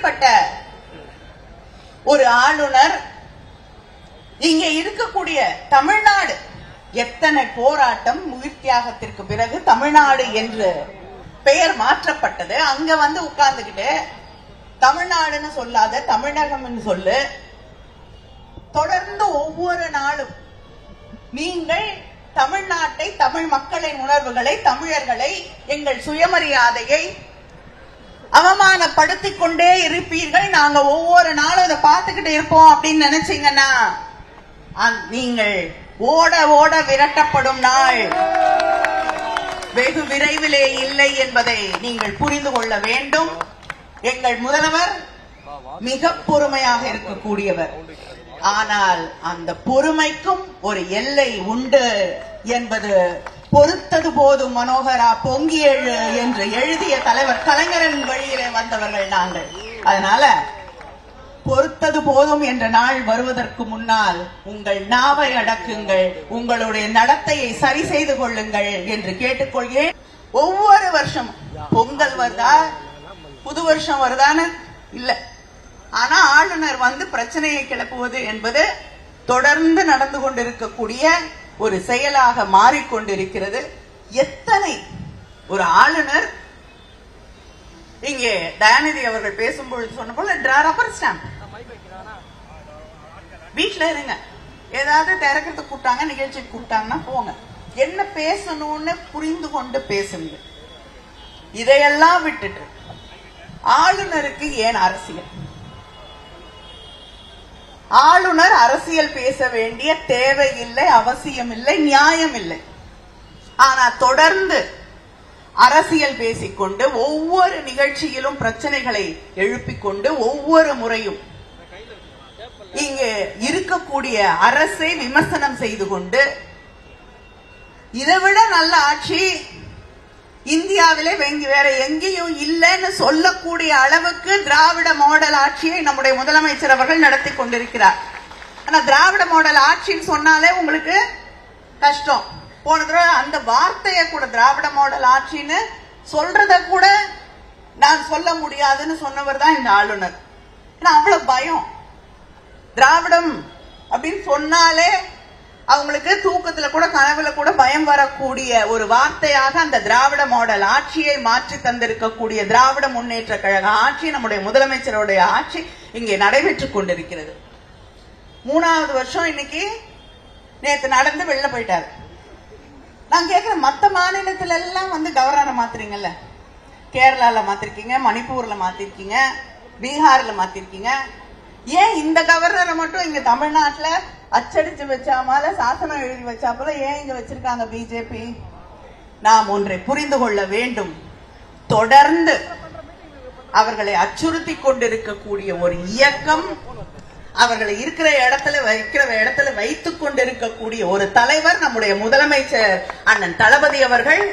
அப்படிப்பட்ட ஒரு ஆளுநர் இங்க இருக்கக்கூடிய தமிழ்நாடு எத்தனை போராட்டம் உயிர் தியாகத்திற்கு பிறகு தமிழ்நாடு என்று பெயர் மாற்றப்பட்டது. அங்க வந்து உட்கார்ந்துகிட்டு தமிழ்நாடுன்னு சொல்லாத தமிழகம் சொல்லு. தொடர்ந்து ஒவ்வொரு நாளும் நீங்கள் தமிழ்நாட்டை, தமிழ் மக்களின் உணர்வுகளை, தமிழர்களை, எங்கள் சுயமரியாதையை அவமானப்படுத்திக் கொண்டே இருப்பீர்கள். நாங்க ஒவ்வொரு நாளும் இதை பார்த்துக்கிட்டு இருப்போம் அப்படின்னு நினைச்சீங்கன்னா நீங்கள் ஓட ஓட விரட்டப்படும் நாள் வெகு விரைவிலே இல்லை என்பதை நீங்கள் புரிந்து கொள்ள வேண்டும். எங்கள் முதல்வர் மிக பொறுமையாக இருக்கக்கூடியவர். ஆனால் அந்த பொறுமைக்கும் ஒரு எல்லை உண்டு என்பது பொறுத்தது போதும் மனோகரா பொங்கி எழு என்று எழுதிய தலைவர் கலைஞரின் வழியிலே வந்தவர்கள் நாங்கள். அதனால பொறுத்தது போதும் என்ற நாள் வருவதற்கு முன்னால் உங்கள் நாவை அடக்குங்கள், உங்களுடைய நடத்தையை சரி செய்து கொள்ளுங்கள் என்று கேட்டுக்கொள்கிறேன். ஒவ்வொரு வருஷம் பொங்கல் வருதா, புது வருஷம் வருதான்னு இல்ல, ஆனா ஆளுநர் வந்து பிரச்சனையை கிளப்புவது என்பது தொடர்ந்து நடந்து கொண்டிருக்கக்கூடிய ஒரு செயலாக மாறிக்கொண்டிருக்கிறது. எத்தனை ஒரு ஆளுநர் இங்கே தயாநிதி அவர்கள் பேசும்பொழுது சொன்ன போல ரப்பர் ஸ்டாம்ப் வீட்டுல இருங்க, ஏதாவது திறக்கிறதுக்கு கூப்பிட்டாங்க, நிகழ்ச்சிக்கு கூப்பிட்டாங்கன்னா போங்க, என்ன பேசணும்னு புரிந்து கொண்டு பேசுங்க. இதையெல்லாம் விட்டுட்டு ஆளுநருக்கு ஏன் அரசியல்? ஆளுநர் அரசியல் பேச வேண்டிய தேவையில்லை, அவசியம் இல்லை, நியாயம் இல்லை. ஆனா தொடர்ந்து அரசியல் பேசிக்கொண்டு ஒவ்வொரு நிகழ்ச்சியிலும் பிரச்சனைகளை எழுப்பிக் கொண்டு ஒவ்வொரு முறையும் இங்கு இருக்கக்கூடிய அரசை விமர்சனம் செய்து கொண்டு இதைவிட நல்ல ஆட்சி இந்தியாவிலே வேற எங்கேயும் இல்லைன்னு சொல்லக்கூடிய அளவுக்கு திராவிட மாடல் ஆட்சியை நம்முடைய முதலமைச்சர் அவர்கள் நடத்தி கொண்டிருக்கிறார். ஆனா திராவிட மாடல் ஆட்சின்னு சொன்னாலே உங்களுக்கு கஷ்டம். போன தடவை அந்த வார்த்தையை கூட திராவிட மாடல் ஆட்சின்னு சொல்றத கூட நான் சொல்ல முடியாதுன்னு சொன்னவர் தான் இந்த ஆளுநர். ஏன்னா அவ்வளவு பயம். திராவிடம் அப்படின்னு சொன்னாலே அவங்களுக்கு தூக்கத்துல கூட கனவுல கூட பயம் வரக்கூடிய ஒரு வார்த்தையாக அந்த திராவிட மாடல் ஆட்சியை மாற்றி தந்திருக்கக்கூடிய திராவிட முன்னேற்ற கழக ஆட்சி, நம்முடைய முதலமைச்சருடைய ஆட்சி இங்கே நடைபெற்றுக் கொண்டிருக்கிறது. 3வது வருஷம் இன்னைக்கு நேற்று நடந்து வெளில போயிட்டாரு. நான் கேட்கிறேன், மற்ற மாநிலத்துல எல்லாம் வந்து கவர்னரை மாத்துறீங்கல்ல, கேரளால மாத்திருக்கீங்க, மணிப்பூர்ல மாத்திருக்கீங்க, பீகார்ல மாத்திருக்கீங்க, ஏன் இந்த கவர்னரை மட்டும் இங்க தமிழ்நாட்டுல அச்சடிச்சு வச்சாமல சாசனம் எழுதி வச்சாப்பல ஏன் இங்க வச்சிருக்காங்க பிஜேபி? நாம் ஒன்றை புரிந்து கொள்ள வேண்டும். தொடர்ந்து அவர்களை அச்சுறுத்தி கொண்டிருக்கக்கூடிய ஒரு இயக்கம், அவர்களை இருக்கிற இடத்துல வைத்துக் கொண்டிருக்கக்கூடிய ஒரு தலைவர் நம்முடைய முதலமைச்சர் அண்ணன் தளபதி அவர்கள்.